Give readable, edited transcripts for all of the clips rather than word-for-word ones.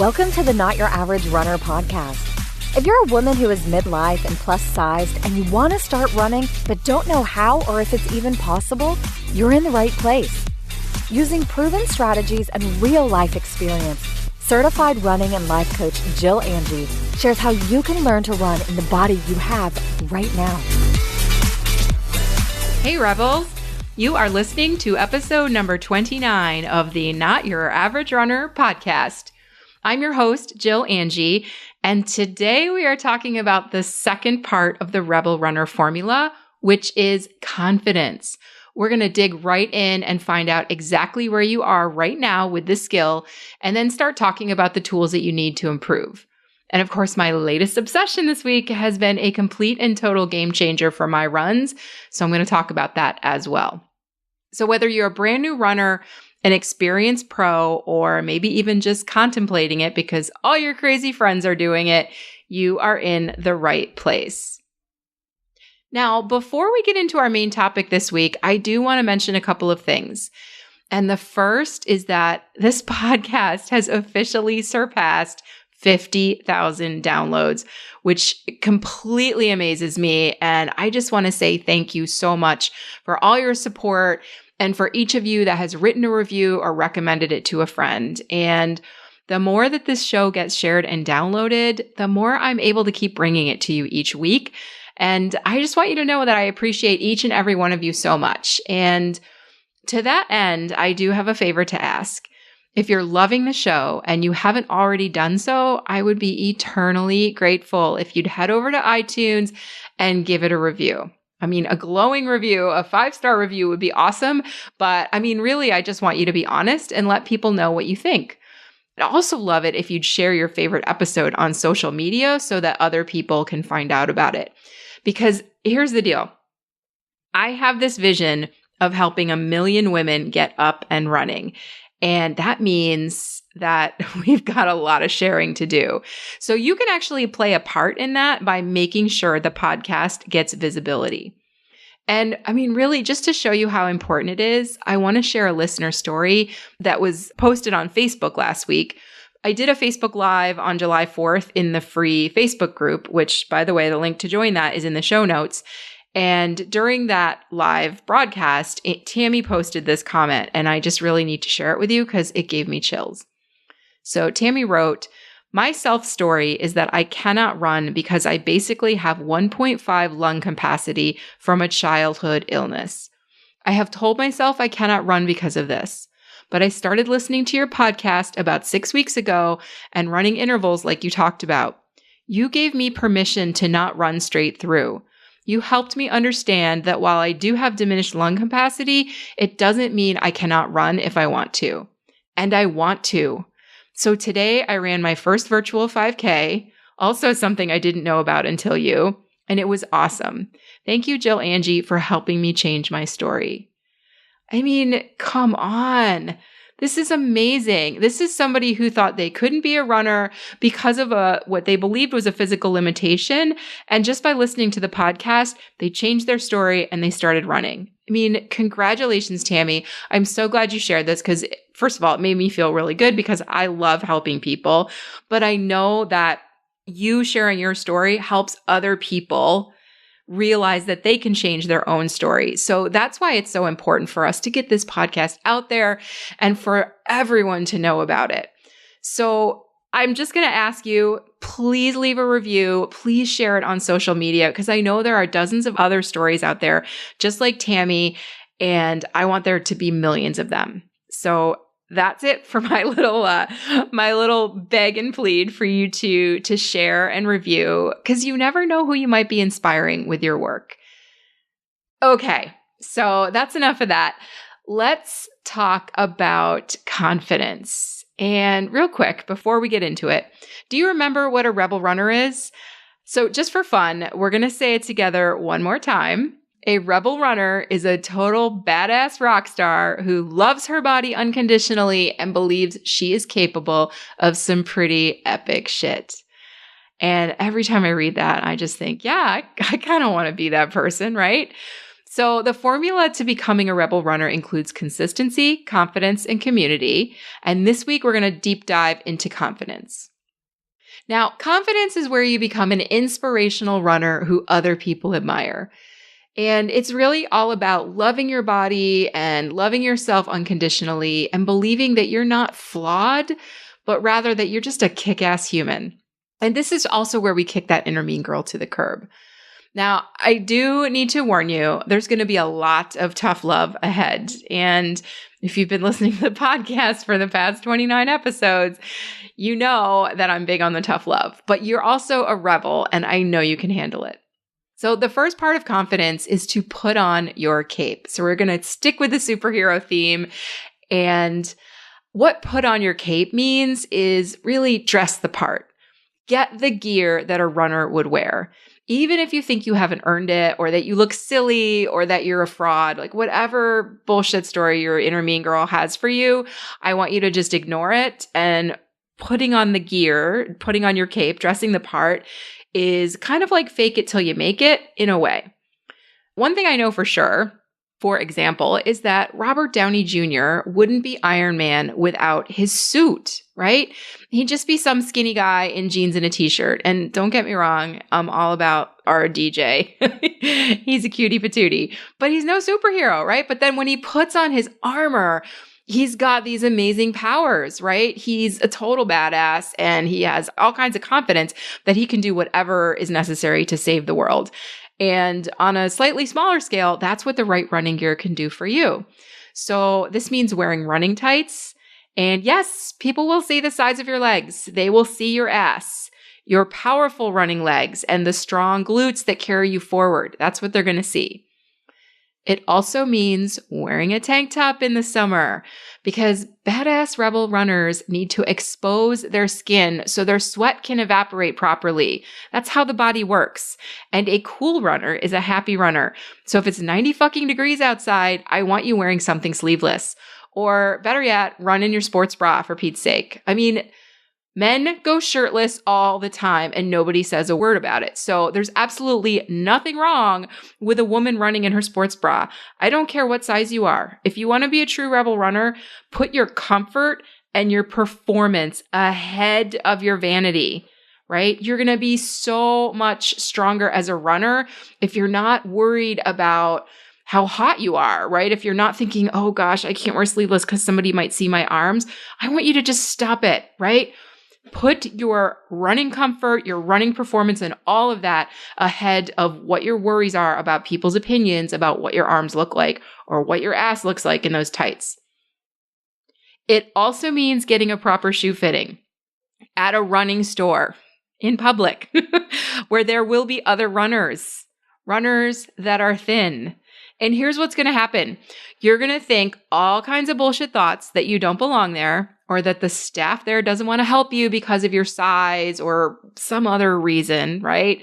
Welcome to the Not Your Average Runner podcast. If you're a woman who is midlife and plus-sized and you want to start running but don't know how or if it's even possible, you're in the right place. Using proven strategies and real-life experience, certified running and life coach Jill Angie shares how you can learn to run in the body you have right now. Hey Rebels, you are listening to episode number 29 of the Not Your Average Runner podcast. I'm your host, Jill Angie, and today we are talking about the second part of the Rebel Runner formula, which is confidence. We're going to dig right in and find out exactly where you are right now with this skill, and then start talking about the tools that you need to improve. And of course, my latest obsession this week has been a complete and total game changer for my runs, so I'm going to talk about that as well. So whether you're a brand new runner, an experienced pro, or maybe even just contemplating it because all your crazy friends are doing it, you are in the right place. Now, before we get into our main topic this week, I do want to mention a couple of things. And the first is that this podcast has officially surpassed 50,000 downloads, which completely amazes me. And I just want to say thank you so much for all your support and for each of you that has written a review or recommended it to a friend. And the more that this show gets shared and downloaded, the more I'm able to keep bringing it to you each week. And I just want you to know that I appreciate each and every one of you so much. And to that end, I do have a favor to ask. If you're loving the show and you haven't already done so, I would be eternally grateful if you'd head over to iTunes and give it a review. I mean, a glowing review, a 5-star review would be awesome. But I mean, really, I just want you to be honest and let people know what you think. I'd also love it if you'd share your favorite episode on social media so that other people can find out about it. Because here's the deal. I have this vision of helping 1 million women get up and running. And that means that we've got a lot of sharing to do. So you can actually play a part in that by making sure the podcast gets visibility. And I mean, really, just to show you how important it is, I want to share a listener story that was posted on Facebook last week. I did a Facebook Live on July 4th in the free Facebook group, which, by the way, the link to join that is in the show notes. And during that live broadcast, Tammy posted this comment, and I just really need to share it with you because it gave me chills. So Tammy wrote, "My self-story is that I cannot run because I basically have 1.5 lung capacity from a childhood illness. I have told myself I cannot run because of this, but I started listening to your podcast about 6 weeks ago and running intervals like you talked about. You gave me permission to not run straight through. You helped me understand that while I do have diminished lung capacity, it doesn't mean I cannot run if I want to. And I want to. So today I ran my first virtual 5K, also something I didn't know about until you, and it was awesome. Thank you, Jill Angie, for helping me change my story." I mean, come on. This is amazing. This is somebody who thought they couldn't be a runner because of what they believed was a physical limitation. And just by listening to the podcast, they changed their story and they started running. I mean, congratulations, Tammy. I'm so glad you shared this because, first of all, it made me feel really good because I love helping people. But I know that you sharing your story helps other people realize that they can change their own story. So that's why it's so important for us to get this podcast out there and for everyone to know about it. So I'm just going to ask you, please leave a review. Please share it on social media because I know there are dozens of other stories out there just like Tammy, and I want there to be millions of them. So that's it for my little beg and plead for you to share and review because you never know who you might be inspiring with your work. Okay, so that's enough of that. Let's talk about confidence. And real quick, before we get into it, do you remember what a rebel runner is? So just for fun, we're going to say it together one more time. A rebel runner is a total badass rock star who loves her body unconditionally and believes she is capable of some pretty epic shit. And every time I read that, I just think, yeah, I kind of want to be that person, right? So the formula to becoming a rebel runner includes consistency, confidence, and community. And this week, we're going to deep dive into confidence. Now, confidence is where you become an inspirational runner who other people admire. And it's really all about loving your body and loving yourself unconditionally and believing that you're not flawed, but rather that you're just a kick-ass human. And this is also where we kick that inner mean girl to the curb. Now, I do need to warn you, there's going to be a lot of tough love ahead. And if you've been listening to the podcast for the past 29 episodes, you know that I'm big on the tough love. But you're also a rebel, and I know you can handle it. So the first part of confidence is to put on your cape. So we're going to stick with the superhero theme. And what put on your cape means is really dress the part. Get the gear that a runner would wear. Even if you think you haven't earned it or that you look silly or that you're a fraud, like whatever bullshit story your inner mean girl has for you, I want you to just ignore it. And putting on the gear, putting on your cape, dressing the part is kind of like fake it till you make it in a way. One thing I know for sure, for example, is that Robert Downey Jr. wouldn't be Iron Man without his suit, right? He'd just be some skinny guy in jeans and a t-shirt. And don't get me wrong, I'm all about our DJ. He's a cutie patootie, but he's no superhero, right? But then when he puts on his armor, he's got these amazing powers, right? He's a total badass and he has all kinds of confidence that he can do whatever is necessary to save the world. And on a slightly smaller scale, that's what the right running gear can do for you. So this means wearing running tights. And yes, people will see the sides of your legs. They will see your ass, your powerful running legs, and the strong glutes that carry you forward. That's what they're going to see. It also means wearing a tank top in the summer because badass rebel runners need to expose their skin so their sweat can evaporate properly. That's how the body works. And a cool runner is a happy runner. So if it's 90 fucking degrees outside, I want you wearing something sleeveless. Or better yet, run in your sports bra for Pete's sake. I mean, men go shirtless all the time and nobody says a word about it. So there's absolutely nothing wrong with a woman running in her sports bra. I don't care what size you are. If you want to be a true rebel runner, put your comfort and your performance ahead of your vanity, right? You're going to be so much stronger as a runner if you're not worried about how hot you are, right? If you're not thinking, oh gosh, I can't wear sleeveless because somebody might see my arms. I want you to just stop it, right? Put your running comfort, your running performance, and all of that ahead of what your worries are about people's opinions about what your arms look like or what your ass looks like in those tights. It also means getting a proper shoe fitting at a running store in public where there will be other runners that are thin. And here's what's going to happen. You're going to think all kinds of bullshit thoughts that you don't belong there or that the staff there doesn't want to help you because of your size or some other reason, right?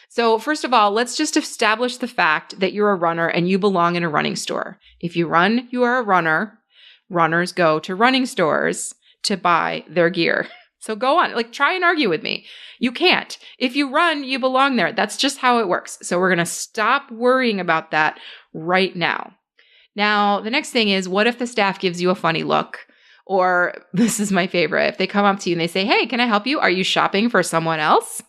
So first of all, let's just establish the fact that you're a runner and you belong in a running store. If you run, you are a runner. Runners go to running stores to buy their gear. So go on, try and argue with me. You can't. If you run, you belong there. That's just how it works. So we're going to stop worrying about that right now. Now, the next thing is, what if the staff gives you a funny look? Or this is my favorite. If they come up to you and they say, hey, can I help you? Are you shopping for someone else?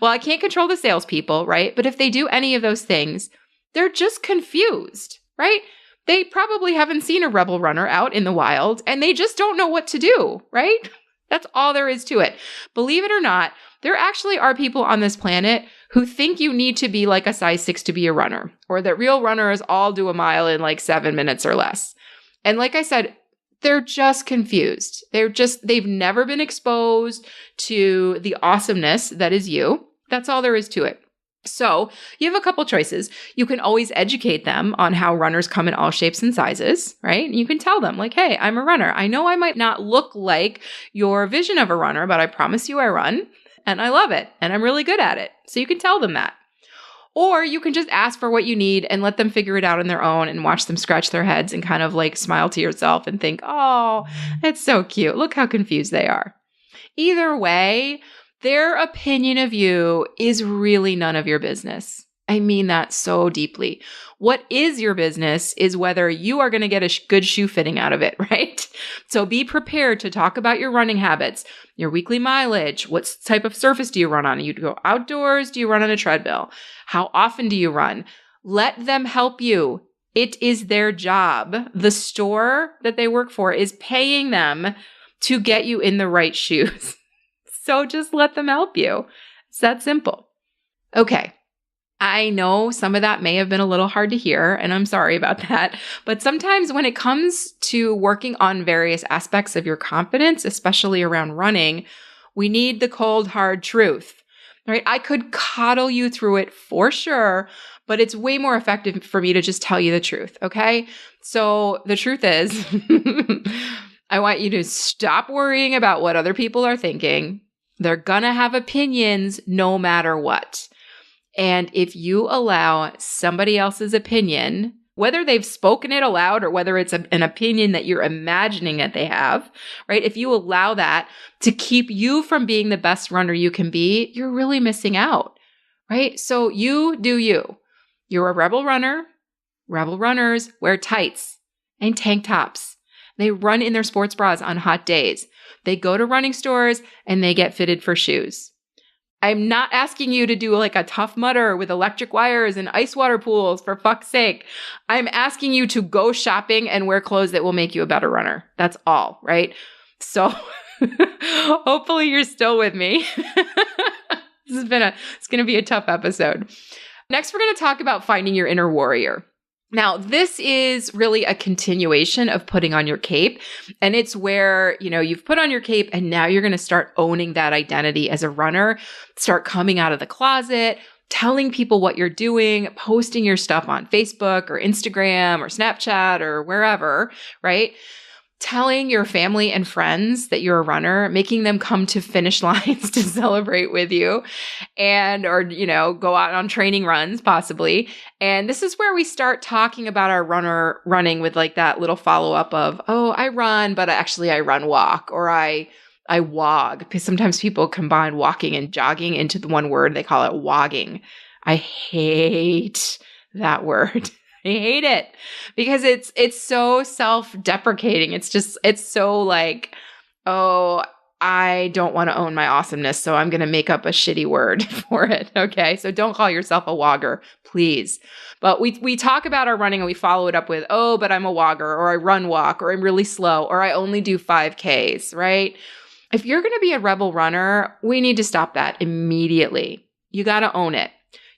Well, I can't control the salespeople, right? But if they do any of those things, they're just confused, right? They probably haven't seen a rebel runner out in the wild and they just don't know what to do, right? That's all there is to it. Believe it or not, there actually are people on this planet who think you need to be like a size 6 to be a runner, or that real runners all do a mile in 7 minutes or less. And like I said, they're just confused. They've never been exposed to the awesomeness that is you. That's all there is to it. So you have a couple choices. You can always educate them on how runners come in all shapes and sizes, right? You can tell them hey, I'm a runner. I know I might not look like your vision of a runner, but I promise you I run and I love it and I'm really good at it. So you can tell them that. Or you can just ask for what you need and let them figure it out on their own and watch them scratch their heads and kind of smile to yourself and think, oh, it's so cute. Look how confused they are. Either way, their opinion of you is really none of your business. I mean that so deeply. What is your business is whether you are going to get a good shoe fitting out of it, right? So be prepared to talk about your running habits, your weekly mileage, what type of surface do you run on? You go outdoors? Do you run on a treadmill? How often do you run? Let them help you. It is their job. The store that they work for is paying them to get you in the right shoes. So just let them help you. It's that simple. Okay. I know some of that may have been a little hard to hear, and I'm sorry about that. But sometimes when it comes to working on various aspects of your confidence, especially around running, we need the cold, hard truth, right? I could coddle you through it for sure, but it's way more effective for me to just tell you the truth, okay? So the truth is, I want you to stop worrying about what other people are thinking. They're gonna have opinions no matter what. And if you allow somebody else's opinion, whether they've spoken it aloud or whether it's an opinion that you're imagining that they have, right? If you allow that to keep you from being the best runner you can be, you're really missing out, right? So you do you. You're a rebel runner. Rebel runners wear tights and tank tops. They run in their sports bras on hot days. They go to running stores and they get fitted for shoes. I'm not asking you to do like a Tough Mudder with electric wires and ice water pools, for fuck's sake. I'm asking you to go shopping and wear clothes that will make you a better runner. That's all, right? So hopefully you're still with me. It's going to be a tough episode. Next, we're going to talk about finding your inner warrior. Now, this is really a continuation of putting on your cape. And it's where, you've put on your cape and now you're going to start owning that identity as a runner, start coming out of the closet, telling people what you're doing, posting your stuff on Facebook or Instagram or Snapchat or wherever, right? Telling your family and friends that you're a runner, making them come to finish lines to celebrate with you or go out on training runs possibly. And this is where we start talking about our running with like that little follow-up of, oh, I run, but actually I run walk, or I wog, because sometimes people combine walking and jogging into the one word. They call it wogging. I hate that word. I hate it because it's so self-deprecating. It's so like, oh, I don't want to own my awesomeness, so I'm going to make up a shitty word for it. Okay. So don't call yourself a wogger, please. But we talk about our running and we follow it up with, oh, but I'm a wogger, or I run walk, or I'm really slow, or I only do 5Ks, right? If you're going to be a rebel runner, we need to stop that immediately. You got to own it.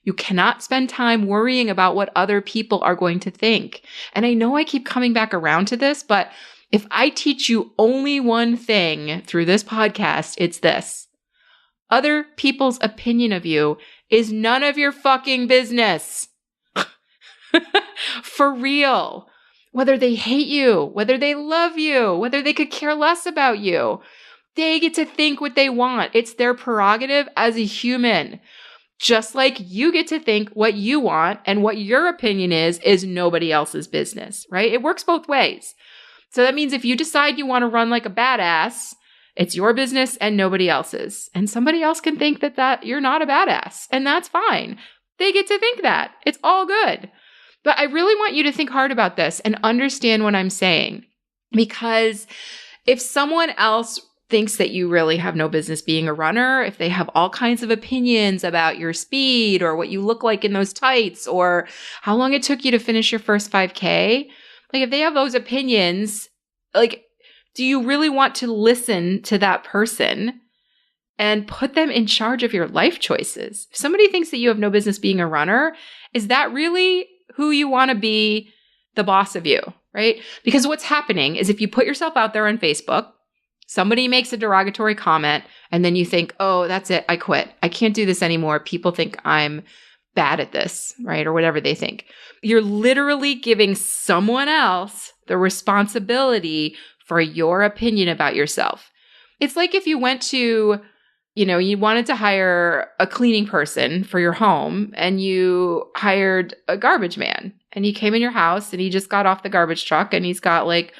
You cannot spend time worrying about what other people are going to think. And I know I keep coming back around to this, but if I teach you only one thing through this podcast, it's this. Other people's opinion of you is none of your fucking business. For real. Whether they hate you, whether they love you, whether they could care less about you, they get to think what they want. It's their prerogative as a human. Just like you get to think what you want, and what your opinion is nobody else's business, right? It works both ways. So that means if you decide you want to run like a badass, it's your business and nobody else's. And somebody else can think that you're not a badass, and that's fine. They get to think that. It's all good. But I really want you to think hard about this and understand what I'm saying. Because if someone else thinks that you really have no business being a runner, if they have all kinds of opinions about your speed or what you look like in those tights or how long it took you to finish your first 5K, like if they have those opinions, like, do you really want to listen to that person and put them in charge of your life choices? If somebody thinks that you have no business being a runner, is that really who you want to be the boss of you, right? Because what's happening is if you put yourself out there on Facebook, somebody makes a derogatory comment, and then you think, oh, that's it. I quit. I can't do this anymore. People think I'm bad at this, right? Or whatever they think. You're literally giving someone else the responsibility for your opinion about yourself. It's like if you went to, you wanted to hire a cleaning person for your home, and you hired a garbage man, and he came in your house and he just got off the garbage truck and he's got like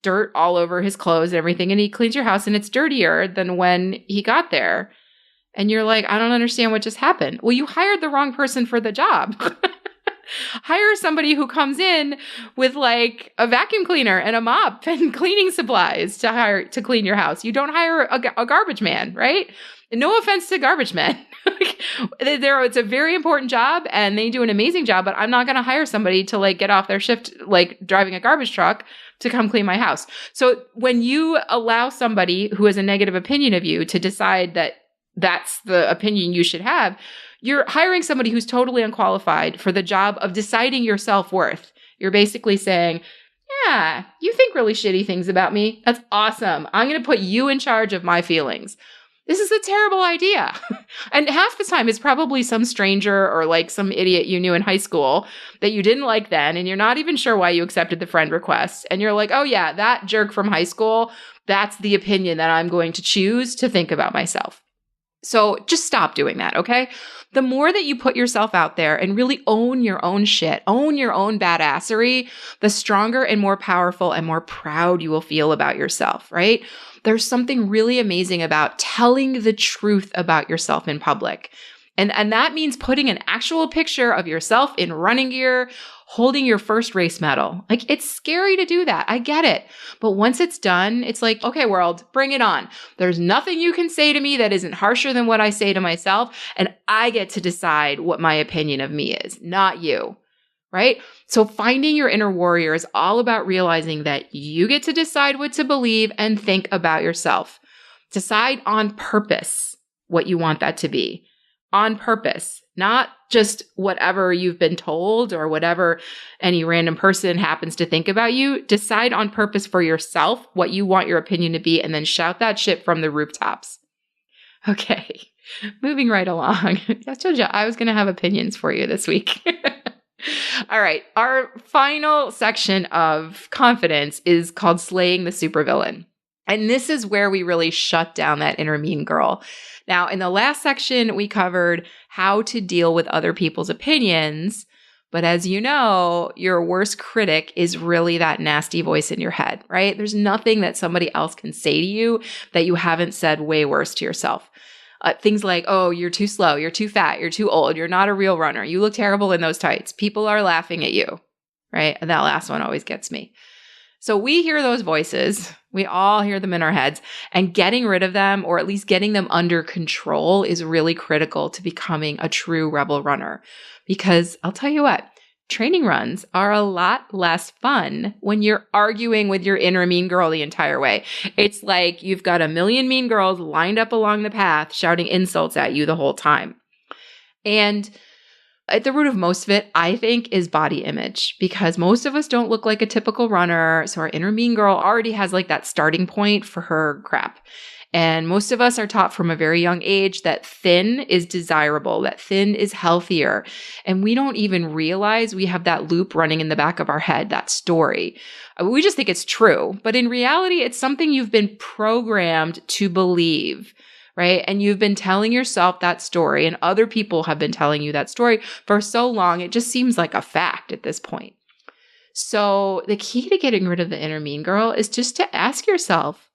dirt all over his clothes and everything, and he cleans your house and it's dirtier than when he got there. And you're like, I don't understand what just happened. Well, you hired the wrong person for the job. Hire somebody who comes in with like a vacuum cleaner and a mop and cleaning supplies to clean your house. You don't hire a garbage man, right? No offense to garbage men. It's a very important job and they do an amazing job, but I'm not going to hire somebody to like get off their shift, like driving a garbage truck to come clean my house. So when you allow somebody who has a negative opinion of you to decide that that's the opinion you should have, you're hiring somebody who's totally unqualified for the job of deciding your self-worth. You're basically saying, yeah, you think really shitty things about me. That's awesome. I'm going to put you in charge of my feelings. This is a terrible idea. And half the time it's probably some stranger or like some idiot you knew in high school that you didn't like then, and you're not even sure why you accepted the friend request. And you're like, oh yeah, that jerk from high school, that's the opinion that I'm going to choose to think about myself. So just stop doing that, okay? The more that you put yourself out there and really own your own shit, own your own badassery, the stronger and more powerful and more proud you will feel about yourself, right? There's something really amazing about telling the truth about yourself in public. And that means putting an actual picture of yourself in running gear, holding your first race medal. Like, it's scary to do that. I get it. But once it's done, it's like, okay, world, bring it on. There's nothing you can say to me that isn't harsher than what I say to myself. And I get to decide what my opinion of me is, not you. Right? So finding your inner warrior is all about realizing that you get to decide what to believe and think about yourself. Decide on purpose what you want that to be. On purpose, not just whatever you've been told or whatever any random person happens to think about you. Decide on purpose for yourself what you want your opinion to be, and then shout that shit from the rooftops. Okay, moving right along. I told you I was going to have opinions for you this week. All right, our final section of confidence is called slaying the supervillain. And this is where we really shut down that inner mean girl. Now, in the last section, we covered how to deal with other people's opinions. But as you know, your worst critic is really that nasty voice in your head, right? There's nothing that somebody else can say to you that you haven't said way worse to yourself. Things like, oh, you're too slow, you're too fat, you're too old, you're not a real runner, you look terrible in those tights, people are laughing at you, right? And that last one always gets me. So we hear those voices, we all hear them in our heads, and getting rid of them, or at least getting them under control, is really critical to becoming a true rebel runner. Because I'll tell you what, training runs are a lot less fun when you're arguing with your inner mean girl the entire way. It's like you've got a million mean girls lined up along the path shouting insults at you the whole time. And at the root of most of it, I think, is body image, because most of us don't look like a typical runner. So our inner mean girl already has like that starting point for her crap. And most of us are taught from a very young age that thin is desirable, that thin is healthier. And we don't even realize we have that loop running in the back of our head, that story. We just think it's true. But in reality, it's something you've been programmed to believe. Right? And you've been telling yourself that story, and other people have been telling you that story for so long, it just seems like a fact at this point. So the key to getting rid of the inner mean girl is just to ask yourself,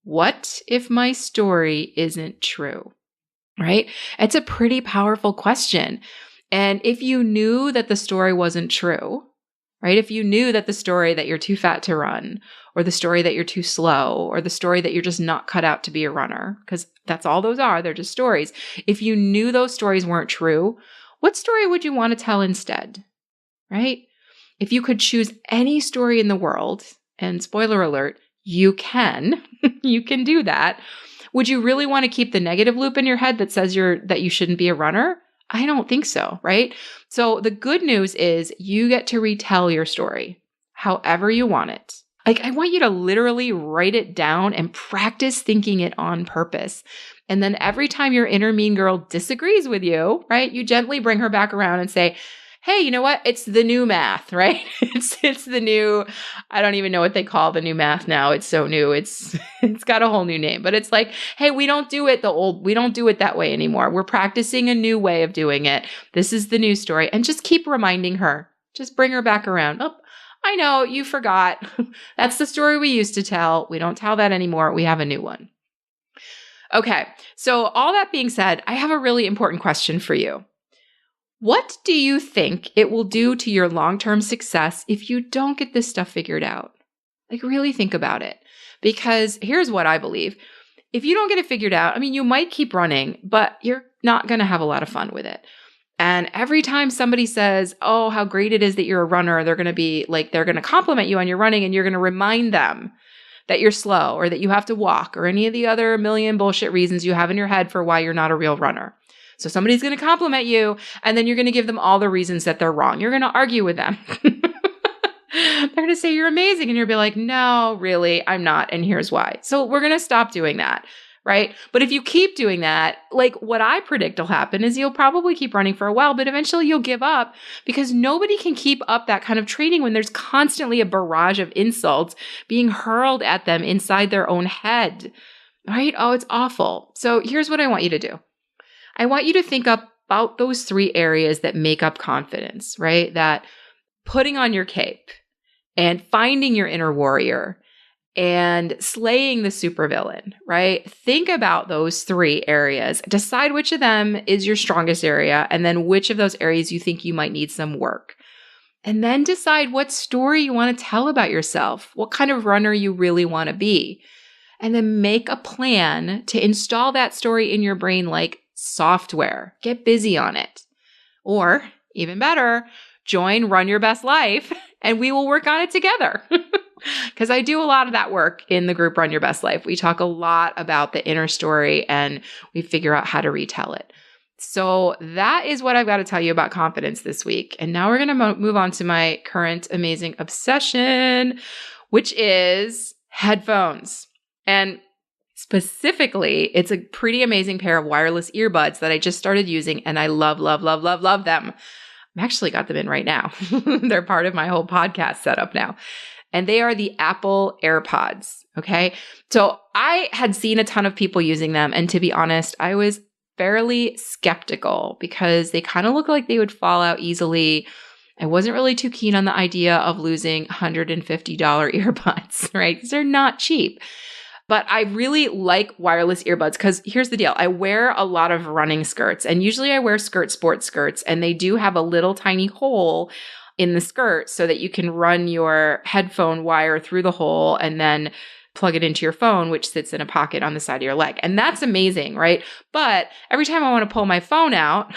what if my story isn't true? Right? It's a pretty powerful question. And if you knew that the story wasn't true, right? If you knew that the story that you're too fat to run, or the story that you're too slow, or the story that you're just not cut out to be a runner, because that's all those are, they're just stories. If you knew those stories weren't true, what story would you want to tell instead, right? If you could choose any story in the world, and spoiler alert, you can do that. Would you really want to keep the negative loop in your head that says that you shouldn't be a runner? I don't think so, right? So the good news is you get to retell your story however you want it. Like, I want you to literally write it down and practice thinking it on purpose. And then every time your inner mean girl disagrees with you, right, you gently bring her back around and say, hey, you know what? It's the new math, right? It's the new, I don't even know what they call the new math now. It's so new. It's got a whole new name, but it's like, hey, we don't do it that way anymore. We're practicing a new way of doing it. This is the new story. And just keep reminding her. Just bring her back around. Oh, I know, you forgot. That's the story we used to tell. We don't tell that anymore. We have a new one. Okay. So all that being said, I have a really important question for you. What do you think it will do to your long-term success if you don't get this stuff figured out? Like, really think about it. Because here's what I believe. If you don't get it figured out, I mean, you might keep running, but you're not going to have a lot of fun with it. And every time somebody says, oh, how great it is that you're a runner, they're going to compliment you on your running, and you're going to remind them that you're slow or that you have to walk or any of the other million bullshit reasons you have in your head for why you're not a real runner. So somebody's going to compliment you, and then you're going to give them all the reasons that they're wrong. You're going to argue with them. They're going to say you're amazing, and you'll be like, no, really, I'm not, and here's why. So we're going to stop doing that, right? But if you keep doing that, like what I predict will happen is you'll probably keep running for a while, but eventually you'll give up because nobody can keep up that kind of training when there's constantly a barrage of insults being hurled at them inside their own head, right? Oh, it's awful. So here's what I want you to do. I want you to think about those 3 areas that make up confidence, right? That putting on your cape and finding your inner warrior and slaying the supervillain, right? Think about those 3 areas. Decide which of them is your strongest area, and then which of those areas you think you might need some work. And then decide what story you want to tell about yourself, what kind of runner you really want to be. And then make a plan to install that story in your brain like software. Get busy on it. Or, even better, join Run Your Best Life and we will work on it together. Because I do a lot of that work in the group Run Your Best Life. We talk a lot about the inner story and we figure out how to retell it. So that is what I've got to tell you about confidence this week. And now we're going to move on to my current amazing obsession, which is headphones. And specifically, it's a pretty amazing pair of wireless earbuds that I just started using, and I love, love, love, love, love them. I've actually got them in right now. They're part of my whole podcast setup now. And they are the Apple AirPods, okay? So I had seen a ton of people using them, and to be honest, I was fairly skeptical because they kind of look like they would fall out easily. I wasn't really too keen on the idea of losing $150 earbuds, right? Because they're not cheap. But I really like wireless earbuds because here's the deal. I wear a lot of running skirts, and usually I wear sports skirts, and they do have a little tiny hole in the skirt so that you can run your headphone wire through the hole and then plug it into your phone, which sits in a pocket on the side of your leg. And that's amazing, right? But every time I want to pull my phone out,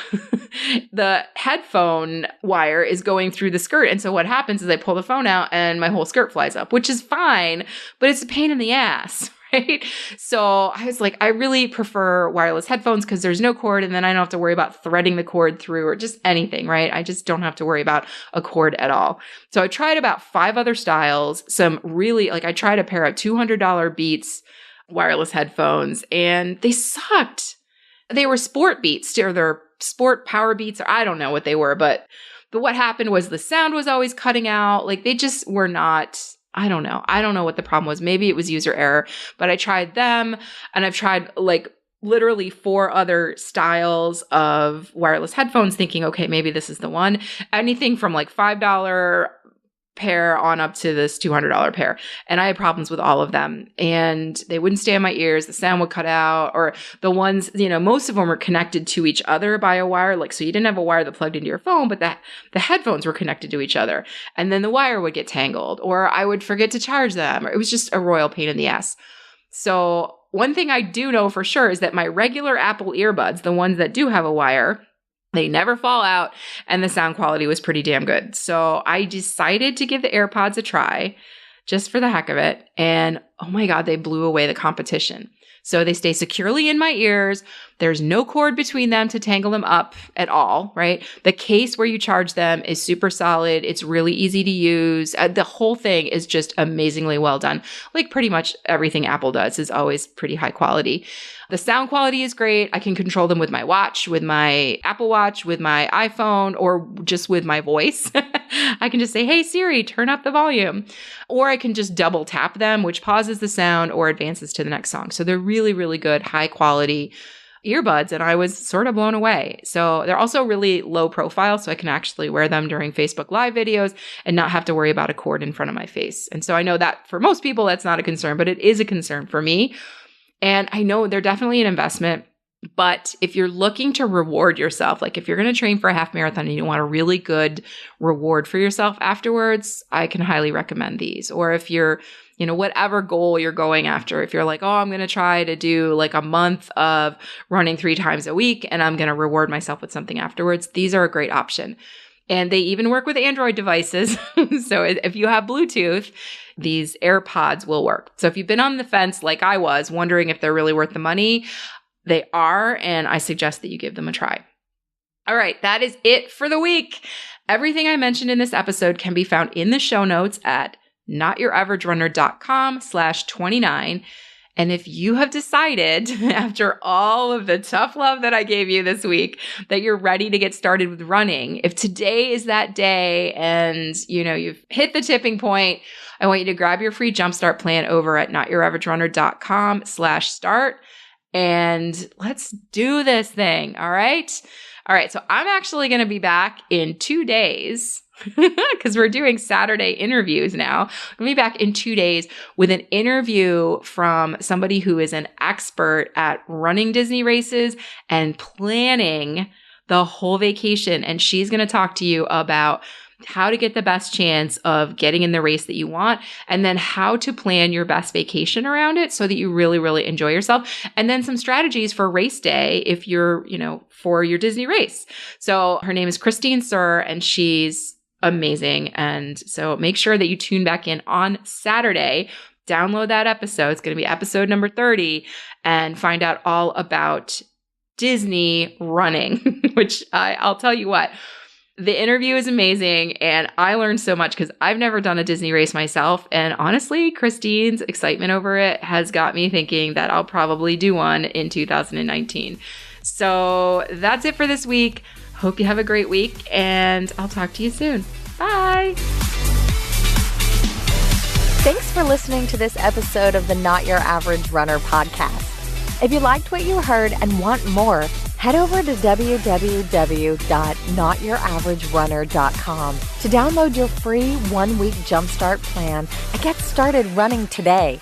the headphone wire is going through the skirt. And so what happens is I pull the phone out and my whole skirt flies up, which is fine, but it's a pain in the ass. Right? So I was like, I really prefer wireless headphones because there's no cord, and then I don't have to worry about threading the cord through or just anything, right? I just don't have to worry about a cord at all. So I tried about 5 other styles, I tried a pair of $200 Beats wireless headphones, and they sucked. They were sport Beats, or they're sport power Beats, or I don't know what they were, but what happened was the sound was always cutting out. Like they just were not, I don't know. I don't know what the problem was. Maybe it was user error, but I tried them, and I've tried like literally 4 other styles of wireless headphones thinking, okay, maybe this is the one. Anything from like $5 pair on up to this $200 pair. And I had problems with all of them, and they wouldn't stay in my ears. The sound would cut out, or the ones, most of them were connected to each other by a wire. Like, so you didn't have a wire that plugged into your phone, but the headphones were connected to each other. And then the wire would get tangled, or I would forget to charge them. Or it was just a royal pain in the ass. So one thing I do know for sure is that my regular Apple earbuds, the ones that do have a wire, they never fall out, and the sound quality was pretty damn good. So I decided to give the AirPods a try just for the heck of it. And oh my God, they blew away the competition. So they stay securely in my ears. There's no cord between them to tangle them up at all, right? The case where you charge them is super solid. It's really easy to use. The whole thing is just amazingly well done. Like pretty much everything Apple does is always pretty high quality. The sound quality is great. I can control them with my watch, with my Apple Watch, with my iPhone, or just with my voice. I can just say, hey, Siri, turn up the volume. Or I can just double tap them, which pauses the sound or advances to the next song. So they're really, really good, high quality earbuds, and I was sort of blown away. So they're also really low profile, so I can actually wear them during Facebook Live videos and not have to worry about a cord in front of my face. And so I know that for most people, that's not a concern, but it is a concern for me. And I know they're definitely an investment. But if you're looking to reward yourself, like if you're going to train for a half marathon and you want a really good reward for yourself afterwards, I can highly recommend these. Or if you're, whatever goal you're going after, if you're like, oh, I'm going to try to do like a month of running 3 times a week and I'm going to reward myself with something afterwards, these are a great option. And they even work with Android devices. So if you have Bluetooth, these AirPods will work. So if you've been on the fence like I was, wondering if they're really worth the money, they are, and I suggest that you give them a try. All right, that is it for the week. Everything I mentioned in this episode can be found in the show notes at notyouraverage.runner.com/29. And if you have decided, after all of the tough love that I gave you this week, that you're ready to get started with running, if today is that day and you've hit the tipping point, I want you to grab your free jumpstart plan over at notyouraverage.runner.com/start. And let's do this thing. All right. So I'm actually going to be back in 2 days because we're doing Saturday interviews now. I'm going to be back in 2 days with an interview from somebody who is an expert at running Disney races and planning the whole vacation. And she's going to talk to you about how to get the best chance of getting in the race that you want, and then how to plan your best vacation around it so that you really, really enjoy yourself. And then some strategies for race day if you're, for your Disney race. So her name is Christine Sir, and she's amazing. And so make sure that you tune back in on Saturday. Download that episode. It's going to be episode number 30 and find out all about Disney running, which I'll tell you what. The interview is amazing, and I learned so much because I've never done a Disney race myself. And honestly, Christine's excitement over it has got me thinking that I'll probably do one in 2019. So that's it for this week. Hope you have a great week, and I'll talk to you soon. Bye. Thanks for listening to this episode of the Not Your Average Runner podcast. If you liked what you heard and want more, head over to www.notyouraverage.runner.com to download your free 1-week jumpstart plan and get started running today.